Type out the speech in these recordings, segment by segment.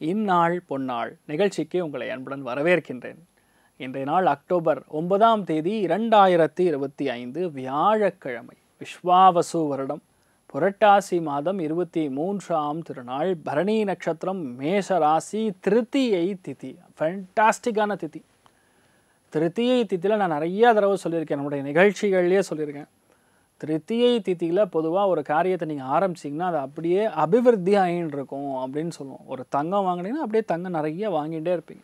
இந்நாள் பொன்னாள் நிகழ்ச்சிக்கு உங்களை அன்புடன் வரவேற்கின்றேன். இன்றைய நாள் அக்டோபர் 9ஆம் தேதி 2025 வியாழக்கிழமை. விஸ்வாவசு வருடம் புரட்டாசி மாதம் 23ஆம் திருநாள், பரணி நட்சத்திரம், மேஷ ராசி, திருத்தியை திதி. ஃபேண்டாஸ்டிக்கான திதி. திருத்தியை திதியில் நான் நிறைய தடவை சொல்லியிருக்கேன், நம்முடைய நிகழ்ச்சிகள்லேயே சொல்லியிருக்கேன். திருத்தியை திதியில் பொதுவாக ஒரு காரியத்தை நீங்கள் ஆரம்பிச்சிங்கன்னா அது அப்படியே அபிவிருத்தி ஆகின்னு இருக்கும் அப்படின்னு சொல்லுவோம். ஒரு தங்கம் வாங்கினீங்கன்னா அப்படியே தங்கம் நிறைய வாங்கிட்டே இருப்பீங்க.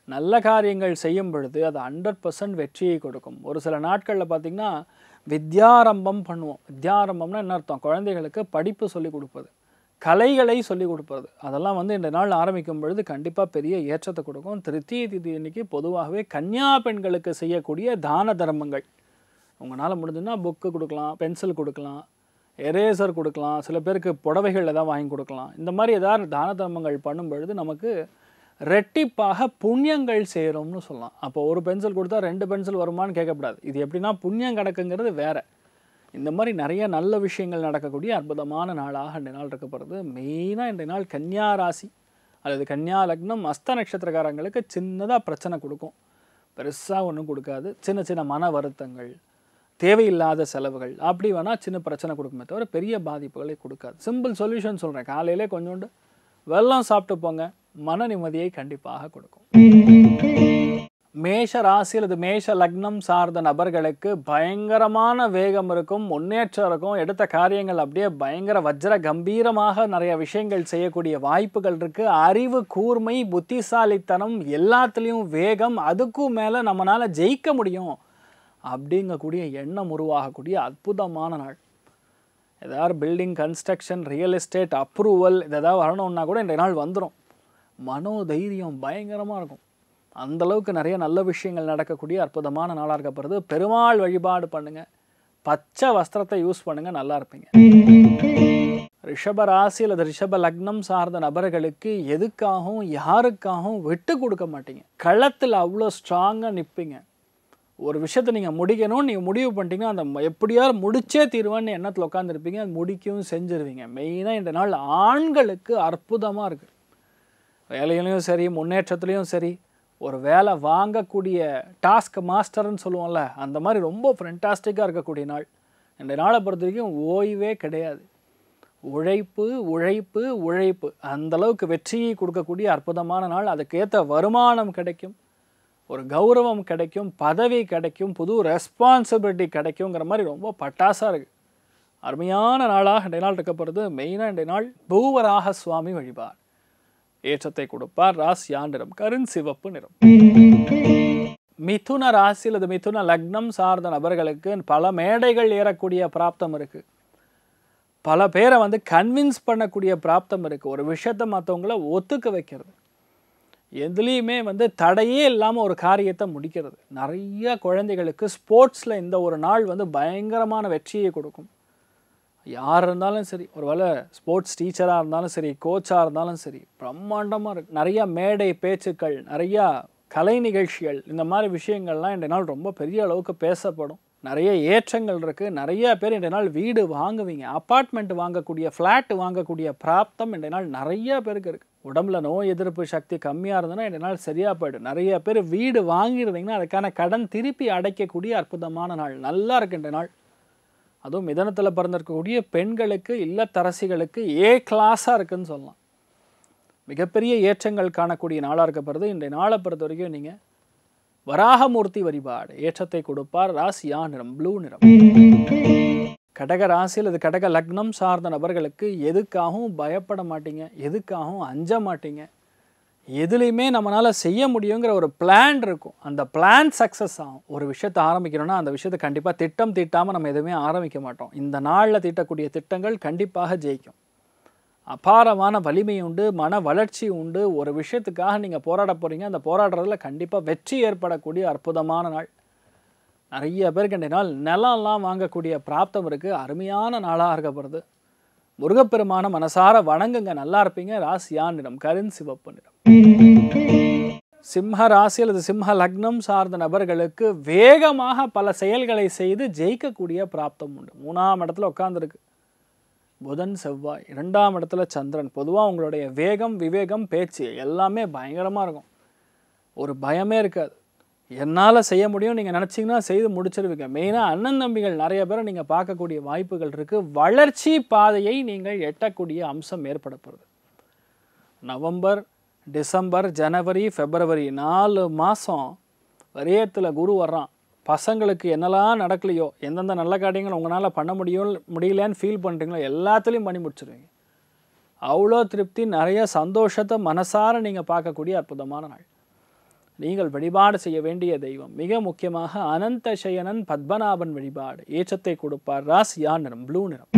நல்ல காரியங்கள் செய்யும் பொழுது அது 100% வெற்றியை கொடுக்கும். ஒரு சில நாட்களில் பார்த்திங்கன்னா வித்யாரம்பம் பண்ணுவோம். வித்யாரம்பம்னா என்ன அர்த்தம்? குழந்தைகளுக்கு படிப்பு சொல்லிக் கொடுப்பது, கலைகளை சொல்லிக் கொடுப்பது. அதெல்லாம் இந்த நாள் ஆரம்பிக்கும் பொழுது கண்டிப்பாக பெரிய ஏற்றத்தை கொடுக்கும். திருத்தியை திதி இன்னைக்கு பொதுவாகவே கன்னியா பெண்களுக்கு செய்யக்கூடிய தான தர்மங்கள். உங்களால் முடிஞ்சுன்னா புக்கு கொடுக்கலாம், பென்சில் கொடுக்கலாம், எரேசர் கொடுக்கலாம், சில பேருக்கு புடவைகள் எதாவது வாங்கி கொடுக்கலாம். இந்த மாதிரி ஏதாவது தான தர்மங்கள் பண்ணும் பொழுது நமக்கு ரெட்டிப்பாக புண்ணியங்கள் சேரும்னு சொல்லலாம். அப்போ ஒரு பென்சில் கொடுத்தா 2 பென்சில் வருமானு கேட்கக்கூடாது. இது எப்படின்னா புண்ணியம் கணக்குங்கிறது வேறு. இந்த மாதிரி நிறைய நல்ல விஷயங்கள் நடக்கக்கூடிய அற்புதமான நாளாக இந்த நாள் இருக்கப்படுறது. மெயினாக இந்த நாள் கன்னியா ராசி அல்லது கன்னியா லக்னம் அஸ்த நட்சத்திரக்காரங்களுக்கு சின்னதாக பிரச்சனை கொடுக்கும். பெருசாக ஒன்றும் கொடுக்காது. சின்ன சின்ன மன வருத்தங்கள், தேவையில்லாத செலவுகள், அப்படி வேணால் சின்ன பிரச்சனை கொடுக்குமே தவிர பெரிய பாதிப்புகளை கொடுக்காது. சிம்பிள் சொல்யூஷன் சொல்கிறேன். காலையிலே கொஞ்சோண்டு வெல்லம் சாப்பிட்டு போங்க, மன நிம்மதியை கண்டிப்பாக கொடுக்கும். மேஷ ராசி அல்லது மேஷ லக்னம் சார்ந்த நபர்களுக்கு பயங்கரமான வேகம் இருக்கும், முன்னேற்றம் இருக்கும். எடுத்த காரியங்கள் அப்படியே பயங்கர வஜ்ர கம்பீரமாக நிறைய விஷயங்கள் செய்யக்கூடிய வாய்ப்புகள் இருக்குது. அறிவு கூர்மை, புத்திசாலித்தனம், எல்லாத்துலேயும் வேகம், அதுக்கும் மேலே நம்மளால் ஜெயிக்க முடியும் அப்படிங்கக்கூடிய எண்ணம் உருவாகக்கூடிய அற்புதமான நாள். ஏதாவது building construction, real estate approval இது ஏதாவது வரணும்னா கூட இந்த நாள் வந்துடும். மனோதைரியம் பயங்கரமாக இருக்கும். அந்தளவுக்கு நிறைய நல்ல விஷயங்கள் நடக்கக்கூடிய அற்புதமான நாளாக இருக்கப்படுறது. பெருமாள் வழிபாடு பண்ணுங்கள், பச்சை வஸ்திரத்தை யூஸ் பண்ணுங்கள், நல்லா இருப்பீங்க. ரிஷப ராசி அல்லது ரிஷப லக்னம் சார்ந்த நபர்களுக்கு எதுக்காகவும் யாருக்காகவும் விட்டு கொடுக்க மாட்டீங்க. களத்தில் அவ்வளோ ஸ்ட்ராங்காக நிற்பீங்க. ஒரு விஷயத்தை நீங்கள் முடிக்கணும்னு நீங்கள் முடிவு பண்ணிட்டீங்கன்னா அந்த எப்படியாவது முடிச்சே தீர்வேன்னு எண்ணத்தில் உட்காந்துருப்பீங்க. அது முடிக்கவும் செஞ்சுருவீங்க. மெயினாக இந்த நாள் ஆண்களுக்கு அற்புதமாக இருக்குது. வேலையிலையும் சரி, முன்னேற்றத்துலேயும் சரி, ஒரு வேலை வாங்கக்கூடிய டாஸ்க் மாஸ்டர்னு சொல்லுவோம்ல, அந்த மாதிரி ரொம்ப ஃபென்டாஸ்டிக்காக இருக்கக்கூடிய நாள். இந்த நாளை பொறுத்த வரைக்கும் ஓய்வே கிடையாது. உழைப்பு உழைப்பு உழைப்பு, அந்தளவுக்கு வெற்றியை கொடுக்கக்கூடிய அற்புதமான நாள். அதுக்கேற்ற வருமானம் கிடைக்கும், ஒரு கௌரவம் கிடைக்கும், பதவி கிடைக்கும், புது ரெஸ்பான்சிபிலிட்டி கிடைக்குங்கிற மாதிரி ரொம்ப பட்டாசாக இருக்குது. அருமையான நாளாக இந்த நாள் இருக்கப்படுறது. மெயினாக இந்த நாள் பூவராக சுவாமி வழிபாடு ஏற்றத்தை கொடுப்பார். ராசியா நிறம் கருஞ்சிவப்பு நிறம். மிதுன ராசி அல்லது மிதுன லக்னம் சார்ந்த நபர்களுக்கு பல மேடைகள் ஏறக்கூடிய பிராப்தம் இருக்குது. பல பேரை கன்வின்ஸ் பண்ணக்கூடிய பிராப்தம் இருக்குது. ஒரு விஷயத்தை மற்றவங்கள ஒத்துக்க வைக்கிறது, எதுலேயுமே தடையே இல்லாமல் ஒரு காரியத்தை முடிக்கிறது. நிறைய குழந்தைகளுக்கு ஸ்போர்ட்ஸில் இந்த ஒரு நாள் பயங்கரமான வெற்றியை கொடுக்கும். யார் இருந்தாலும் சரி, ஒரு வேளை ஸ்போர்ட்ஸ் டீச்சராக இருந்தாலும் சரி, கோச்சாக இருந்தாலும் சரி, பிரம்மாண்டமாக இருக்குது. நிறையா மேடை பேச்சுக்கள், நிறையா கலை நிகழ்ச்சிகள், இந்த மாதிரி விஷயங்கள்லாம் இந்த நாள் ரொம்ப பெரிய அளவுக்கு பேசப்படும். நிறைய ஏற்றங்கள் இருக்குது. நிறைய பேர் இந்த நாள் வீடு வாங்குவீங்க, அப்பார்ட்மெண்ட் வாங்கக்கூடிய, ஃப்ளாட் வாங்கக்கூடிய பிராப்தம் இந்த நாள் நிறைய பேருக்கு இருக்குது. உடம்புல நோய் எதிர்ப்பு சக்தி கம்மியாக இருந்ததுன்னா இந்த நாள் சரியாக போய்டும். நிறைய பேர் வீடு வாங்கியிருந்தீங்கன்னா அதுக்கான கடன் திருப்பி அடைக்கக்கூடிய அற்புதமான நாள். நல்லா இருக்கு இந்த நாள். அதுவும் மிதனத்தில் பிறந்திருக்கக்கூடிய பெண்களுக்கு, இல்லத்தரசிகளுக்கு கிளாஸாக இருக்குதுன்னு சொல்லலாம். மிகப்பெரிய ஏற்றங்கள் காணக்கூடிய நாளாக இருக்கப்படுறது. இந்த நாளை பொறுத்த வரைக்கும் நீங்கள் வராகமூர்த்தி வழிபாடு ஏற்றத்தை கொடுப்பார். ராசியா நிறம் ப்ளூ நிறம். கடக ராசி அல்லது கடக லக்னம் சார்ந்த நபர்களுக்கு எதுக்காகவும் பயப்பட மாட்டீங்க, எதுக்காகவும் அஞ்ச மாட்டீங்க. எதுலேயுமே நம்மளால் செய்ய முடியுங்கிற ஒரு பிளான் இருக்கும். அந்த பிளான் சக்ஸஸ் ஆகும். ஒரு விஷயத்தை ஆரம்பிக்கணும்னா அந்த விஷயத்தை கண்டிப்பாக திட்டம் தீட்டாமல் நம்ம எதுவுமே ஆரம்பிக்க மாட்டோம். இந்த நாளில் தீட்டக்கூடிய திட்டங்கள் கண்டிப்பாக ஜெயிக்கும். அபாரமான வலிமை உண்டு, மன வளர்ச்சி உண்டு. ஒரு விஷயத்துக்காக நீங்கள் போராட போகிறீங்க, அந்த போராடுறதுல கண்டிப்பாக வெற்றி ஏற்படக்கூடிய அற்புதமான நாள். நிறைய பேருக்கு இந்த நாள் நிலம்லாம் வாங்கக்கூடிய பிராப்தம் இருக்குது. அருமையான நாளாக இருக்கப்படுறது. முருகப்பெருமான மனசார வணங்குங்க, நல்லா இருப்பீங்க. ராசியா நிறம் கருஞ்சிவப்பு நிறம். சிம்ம ராசி அல்லது சிம்ம லக்னம் சார்ந்த நபர்களுக்கு வேகமாக பல செயல்களை செய்து ஜெயிக்கக்கூடிய பிராப்தம் உண்டு. 3ஆம் இடத்துல உட்கார்ந்துருக்கு. புதன் செவ்வாய், 2ஆம் இடத்துல சந்திரன். பொதுவாக உங்களுடைய வேகம், விவேகம், பேச்சு எல்லாமே பயங்கரமாக இருக்கும். ஒரு பயமே இருக்காது. என்னால் செய்ய முடியும் நீங்கள் நினச்சிங்கன்னா செய்து முடிச்சிருவீங்க. மெயினாக அண்ணன் தம்பிகள் நிறைய பேரை நீங்கள் பார்க்கக்கூடிய வாய்ப்புகள் இருக்குது. வளர்ச்சி பாதையை நீங்கள் எட்டக்கூடிய அம்சம் ஏற்படப்படுது. நவம்பர், டிசம்பர், ஜனவரி, பிப்ரவரி 4 மாதம் வரியத்தில் குரு வர்றான். பசங்களுக்கு என்னெல்லாம் நடக்கலையோ, எந்தெந்த நல்ல காரியங்கள் உங்களால் பண்ண முடியலன்னு ஃபீல் பண்ணுறீங்களோ எல்லாத்துலேயும் பண்ணி முடிச்சிருவீங்க. அவ்வளோ திருப்தி, நிறைய சந்தோஷத்தை மனசார நீங்கள் பார்க்கக்கூடிய அற்புதமான நாள். நீங்கள் வழிபாடு செய்ய வேண்டிய தெய்வம் மிக முக்கியமாக அனந்த சயனன் பத்மநாபன் வழிபாடு. ஏற்றத்தை கொடுப்பார். ராசியா நிறம் ப்ளூ நிறம்.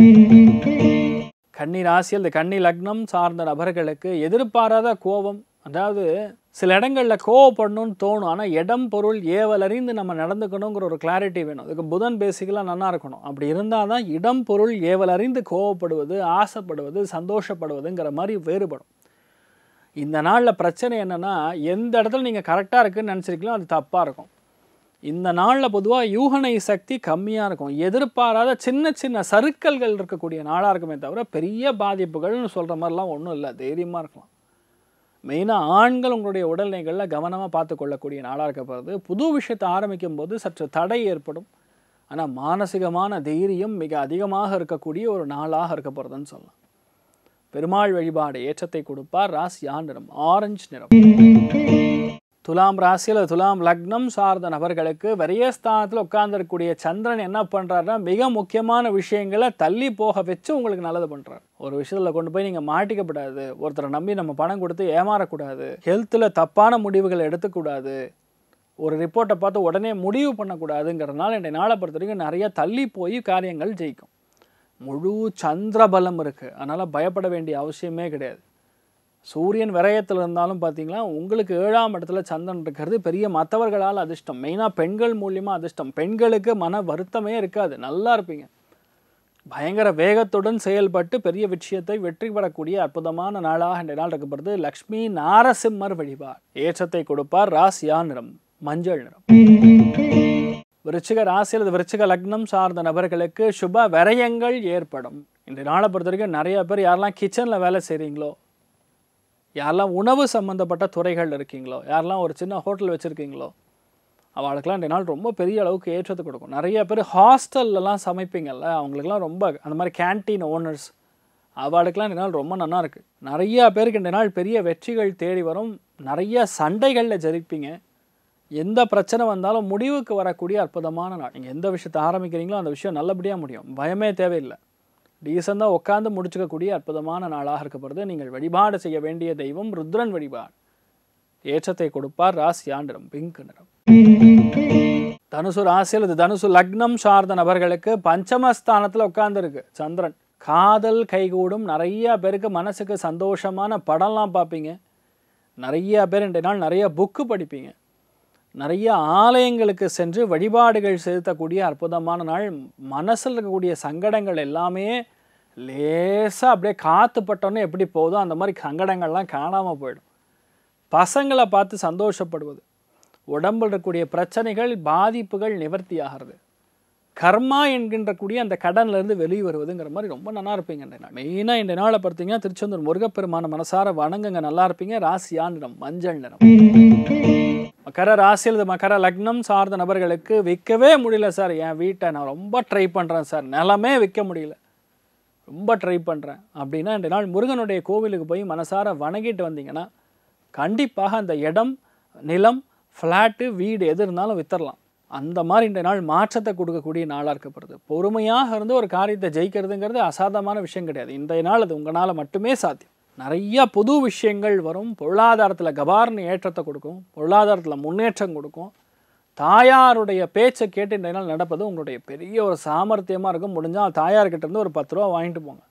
கன்னி ராசியில் இந்த கன்னி லக்னம் சார்ந்த நபர்களுக்கு எதிர்பாராத கோபம், அதாவது சில இடங்களில் கோவப்படணும்னு தோணும். ஆனால் இடம் பொருள் ஏவல் அறிந்து நம்ம நடந்துக்கணுங்கிற ஒரு கிளாரிட்டி வேணும். அதுக்கு புதன் பேசிக்கலாக நல்லா இருக்கணும். அப்படி இருந்தால் தான் இடம் பொருள் ஏவல் அறிந்து கோவப்படுவது, ஆசைப்படுவது, சந்தோஷப்படுவதுங்கிற மாதிரி வேறுபடும். இந்த நாளில் பிரச்சனை என்னென்னா, எந்த இடத்துல நீங்கள் கரெக்டாக இருக்குதுன்னு நினச்சிருக்கீங்களோ அது தப்பாக இருக்கும். இந்த நாளில் பொதுவாக யூகனை சக்தி கம்மியாக இருக்கும். எதிர்பாராத சின்ன சின்ன சறுக்கல்கள் இருக்கக்கூடிய நாளாக இருக்குமே தவிர பெரிய பாதிப்புகள்னு சொல்கிற மாதிரிலாம் ஒன்றும் இல்லை. தைரியமாக இருக்கலாம். மெயினாக ஆண்கள் உங்களுடைய உடல்நிலைகளில் கவனமாக பார்த்து கொள்ளக்கூடிய நாளாக இருக்கப்படுறது. புது விஷயத்தை ஆரம்பிக்கும் போது சற்று தடை ஏற்படும். ஆனால் மானசீகமான தைரியம் மிக அதிகமாக இருக்கக்கூடிய ஒரு நாளாக இருக்கப்படுறதுன்னு சொல்லலாம். பெருமாள் வழிபாடு ஏற்றத்தை கொடுப்பார். ராசியா நிறம் ஆரஞ்சு நிறம். துலாம் ராசியில் துலாம் லக்னம் சார்ந்த நபர்களுக்கு வரியஸ்தானத்தில் உட்கார்ந்துருக்கக்கூடிய சந்திரன் என்ன பண்ணுறாருன்னா, மிக முக்கியமான விஷயங்களை தள்ளி போக வச்சு உங்களுக்கு நல்லது பண்ணுறாரு. ஒரு விஷயத்தில் கொண்டு போய் நீங்கள் மாட்டிக்கப்படாது. ஒருத்தரை நம்பி நம்ம பணம் கொடுத்து ஏமாறக்கூடாது. ஹெல்த்தில் தப்பான முடிவுகளை எடுத்துக்கூடாது. ஒரு ரிப்போர்ட்டை பார்த்து உடனே முடிவு பண்ணக்கூடாதுங்கிறதுனால இன்றைய நாளை பொறுத்த வரைக்கும் நிறைய தள்ளி போய் காரியங்கள் ஜெயிக்கும். முழு சந்திரபலம் இருக்குது. அதனால் பயப்பட வேண்டிய அவசியமே கிடையாது. சூரியன் விரயத்தில் இருந்தாலும் பார்த்தீங்களா, உங்களுக்கு 7ஆம் இடத்துல சந்திரன் இருக்கிறது பெரிய மற்றவர்களால் அதிர்ஷ்டம். மெயினாக பெண்கள் மூலியமாக அதிர்ஷ்டம். பெண்களுக்கு மன வருத்தமே இருக்காது. நல்லா இருப்பீங்க. பயங்கர வேகத்துடன் செயல்பட்டு பெரிய விஷயத்தை வெற்றி பெறக்கூடிய அற்புதமான நாளாக இந்த நாள் இருக்கப்படுது. லக்ஷ்மி நாரசிம்மர் வழிபாடு ஏற்றத்தை கொடுப்பார். ராசியா நிறம் மஞ்சள் நிறம். விருச்சிக ராசியில் விருச்சிக லக்னம் சார்ந்த நபர்களுக்கு சுப விரயங்கள் ஏற்படும். இந்த நாளை பொறுத்த வரைக்கும் நிறைய பேர் யாரெல்லாம் கிச்சனில் வேலை செய்கிறீங்களோ, யாரெல்லாம் உணவு சம்மந்தப்பட்ட துறைகள் இருக்கீங்களோ, யாரெல்லாம் ஒரு சின்ன ஹோட்டல் வச்சுருக்கீங்களோ, அவளுக்கெல்லாம் இந்த நாள் ரொம்ப பெரிய அளவுக்கு ஏற்றத்தை கொடுக்கும். நிறைய பேர் ஹாஸ்டல்லாம் சமைப்பீங்கள்ல, அவங்களுக்குலாம் ரொம்ப அந்த மாதிரி கேன்டீன் ஓனர்ஸ், அவளுக்கெல்லாம் இந்த நாள் ரொம்ப நல்லா இருக்குது. நிறையா பேருக்கு இந்த நாள் பெரிய வெற்றிகள் தேடி வரும். நிறைய சண்டைகளில் ஜெயிப்பீங்க. எந்த பிரச்சனை வந்தாலும் முடிவுக்கு வரக்கூடிய அற்புதமான நாள். நீங்கள் எந்த விஷயத்தை ஆரம்பிக்கிறீங்களோ அந்த விஷயம் நல்லபடியாக முடியும். பயமே தேவையில்லை. டீசெண்டாக உட்காந்து முடிச்சுக்கக்கூடிய அற்புதமான நாளாக இருக்கப்படுது. நீங்கள் வழிபாடு செய்ய வேண்டிய தெய்வம் ருத்ரன் வழிபாடு ஏற்றத்தை கொடுப்பார். ராசியா நிறம் பிங்க் நிறம். தனுசு ராசியில் தனுசு லக்னம் சார்ந்த நபர்களுக்கு பஞ்சமஸ்தானத்தில் உட்கார்ந்துருக்கு சந்திரன். காதல் கைகூடும். நிறைய பேருக்கு மனசுக்கு சந்தோஷமான படம்லாம் பார்ப்பீங்க. நிறைய பேர் இன்றைய நாள் நிறைய புக்கு படிப்பீங்க. நிறைய ஆலயங்களுக்கு சென்று வழிபாடுகள் செலுத்தக்கூடிய அற்புதமான நாள். மனசில் இருக்கக்கூடிய சங்கடங்கள் எல்லாமே லேசாக அப்படியே காற்றுப்பட்டோன்னே எப்படி போதோ அந்த மாதிரி சங்கடங்கள்லாம் காணாமல் போயிடும். பசங்களை பார்த்து சந்தோஷப்படுவது, உடம்பில் இருக்கக்கூடிய பிரச்சனைகள் பாதிப்புகள் நிவர்த்தி ஆகிறது. கர்மா என்கின்ற கூடிய அந்த கடன்லேருந்து வெளியே வருவதுங்கிற மாதிரி ரொம்ப நல்லா இருப்பீங்க இந்த நாள். மெயினாக இந்த நாளை பார்த்தீங்கன்னா திருச்செந்தூர் முருகப்பெருமான மனசார வணங்குங்க, நல்லா இருப்பீங்க. ராசியா நிறம் மஞ்சள் நிறம். மகர ராசியில் மகர லக்னம் சார்ந்த நபர்களுக்கு விற்கவே முடியல சார், என் வீட்டை நான் ரொம்ப ட்ரை பண்ணுறேன் சார், நிலமே விற்க முடியல, ரொம்ப ட்ரை பண்ணுறேன் அப்படின்னா இந்த நாள் முருகனுடைய கோவிலுக்கு போய் மனசார வணங்கிட்டு வந்தீங்கன்னா கண்டிப்பாக அந்த இடம், நிலம், ஃப்ளாட்டு, வீடு எது இருந்தாலும் வித்தரலாம். அந்த மாதிரி இந்த நாள் மாற்றத்தை கொடுக்கக்கூடிய நாளாக இருக்கப்படுது. பொறுமையாக இருந்து ஒரு காரியத்தை ஜெயிக்கிறதுங்கிறது அசாதாரணமான விஷயம் கிடையாது. இன்றைய நாள் அது உங்களால் மட்டுமே சாத்தியம். நிறைய புது விஷயங்கள் வரும். பொருளாதாரத்தில் கபார்னு ஏற்றத்தை கொடுக்கும். பொருளாதாரத்தில் முன்னேற்றம் கொடுக்கும். தாயாருடைய பேச்சை கேட்டு இன்றைய நாள் நடப்பது உங்களுடைய பெரிய ஒரு சாமர்த்தியமாக இருக்கும். முடிஞ்சால் தாயார்கிட்ட இருந்து ஒரு 10 ரூபா வாங்கிட்டு போங்க.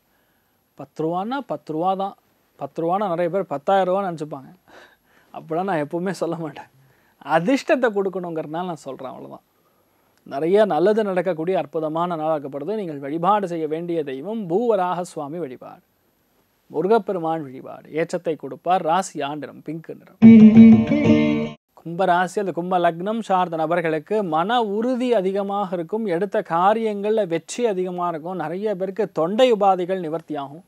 10 ரூபான்னா 10 ரூபா தான். 10 ரூபான்னா நிறைய பேர் 10,000 ரூபான்னு நினச்சிப்பாங்க. அப்படிலாம் நான் எப்போவுமே சொல்ல மாட்டேன். அதிர்ஷ்டத்தை கொடுக்கணுங்கிறதுனால நான் சொல்கிறேன், அவ்வளோதான். நிறைய நல்லது நடக்கக்கூடிய அற்புதமான நாளாக்கப்படுது. நீங்கள் வழிபாடு செய்ய வேண்டிய தெய்வம் பூவராக சுவாமி வழிபாடு, முருகப்பெருமான் வழிபாடு ஏற்றத்தை கொடுப்பார். ராசியா நிறம் பிங்க் நிறம். கும்பராசி அந்த கும்ப லக்னம் சார்ந்த நபர்களுக்கு மன உறுதி அதிகமாக இருக்கும். எடுத்த காரியங்களில் வெற்றி அதிகமாக இருக்கும். நிறைய பேருக்கு தொண்டை உபாதைகள் நிவர்த்தியாகும்.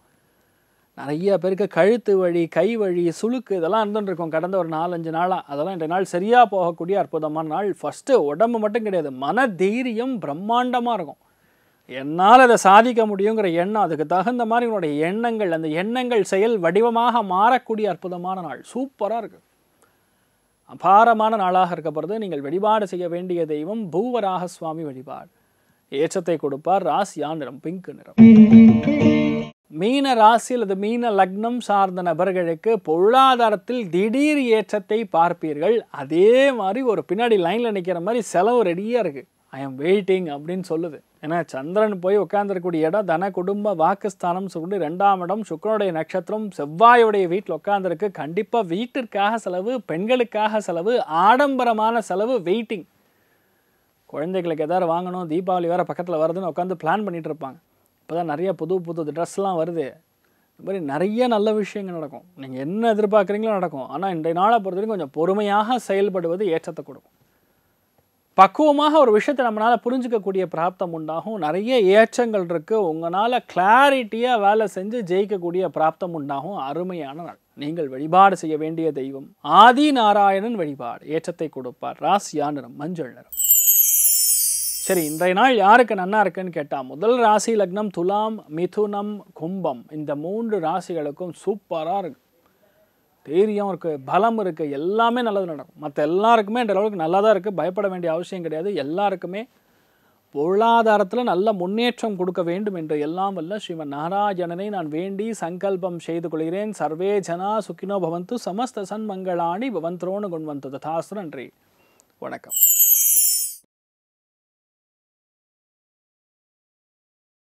நிறைய பேருக்கு கழுத்து வலி, கை வலி, சுளுக்கு இதெல்லாம் இருந்துருக்கும் கடந்த ஒரு 4-5 நாளாக. அதெல்லாம் இன்றைய நாள் சரியாக போகக்கூடிய அற்புதமான நாள். ஃபஸ்ட்டு உடம்பு மட்டும் கிடையாது, மன தைரியம் பிரம்மாண்டமாக இருக்கும். என்னால் அதை சாதிக்க முடியுங்கிற எண்ணம், அதுக்கு தகுந்த மாதிரி உங்களுடைய எண்ணங்கள், அந்த எண்ணங்கள் செயல் வடிவமாக மாறக்கூடிய அற்புதமான நாள். சூப்பராக இருக்குது, அபாரமான நாளாக இருக்கப்படுறது. நீங்கள் வழிபாடு செய்ய வேண்டிய தெய்வம் பூவராக சுவாமி வழிபாடு. ஏற்றத்தை கொடுப்பார். ராசியா நிறம் பிங்க் நிறம். மீன ராசி அல்லது மீன லக்னம் சார்ந்த நபர்களுக்கு பொருளாதாரத்தில் திடீர் ஏற்றத்தை பார்ப்பீர்கள். அதே மாதிரி ஒரு பின்னாடி லைனில் நிற்கிற மாதிரி செலவு ரெடியாக இருக்குது. ஐ எம் வெயிட்டிங் அப்படின்னு சொல்லுது. ஏன்னா சந்திரன் போய் உட்காந்துருக்கக்கூடிய இடம் தன குடும்ப வாக்குஸ்தானம் சொல்லி 2ஆம் இடம், சுக்கிரனுடைய நட்சத்திரம், செவ்வாயுடைய வீட்டில் உட்காந்துருக்கு. கண்டிப்பாக வீட்டிற்காக செலவு, பெண்களுக்காக செலவு, ஆடம்பரமான செலவு, வெயிட்டிங். குழந்தைகளுக்கு எதாவது வாங்கணும், தீபாவளி வேறு பக்கத்தில் வருதுன்னு உட்காந்து பிளான் பண்ணிகிட்டு இருப்பாங்க. இப்போ தான் நிறைய புது ட்ரெஸ்லாம் வருது. இது மாதிரி நிறைய நல்ல விஷயங்கள் நடக்கும். நீங்கள் என்ன எதிர்பார்க்குறீங்களோ நடக்கும். ஆனால் இன்றைய நாளை பொறுத்த வரைக்கும் கொஞ்சம் பொறுமையாக செயல்படுவது ஏற்றத்தை கொடுக்கும். பக்குவமாக ஒரு விஷயத்தை நம்மளால் புரிஞ்சிக்கக்கூடிய பிராப்தம் உண்டாகும். நிறைய ஏற்றங்கள் இருக்குது. உங்களால் கிளாரிட்டியாக வேலை செஞ்சு ஜெயிக்கக்கூடிய பிராப்தம் உண்டாகும். அருமையான நாள். நீங்கள் வழிபாடு செய்ய வேண்டிய தெய்வம் ஆதி நாராயணன் வழிபாடு. ஏற்றத்தை கொடுப்பார். ராசியா நிறம் மஞ்சள் நிறம். சரி, இன்றைய நாள் யாருக்கு நன்னா இருக்குன்னு கேட்டால், முதல் ராசி லக்னம் துலாம், மிதுனம், கும்பம். இந்த 3 ராசிகளுக்கும் சூப்பராக இருக்குது. தைரியம் இருக்குது, பலம் இருக்குது, எல்லாமே நல்லது நடக்கும். மற்ற எல்லாருக்குமே இந்த அளவுக்கு நல்லா தான் இருக்குது. பயப்பட வேண்டிய அவசியம் கிடையாது. எல்லாருக்குமே பொருளாதாரத்தில் நல்ல முன்னேற்றம் கொடுக்க வேண்டும் என்று எல்லாம் வல்ல ஸ்ரீமன் நாராயணனை நான் வேண்டி சங்கல்பம் செய்து கொள்கிறேன். சர்வே ஜனா சுக்கினோ பவந்து, சமஸ்த சன்மங்களாணி பவந்த்ரோணு குண்வந்து. ததாஸ்து. நன்றி, வணக்கம்.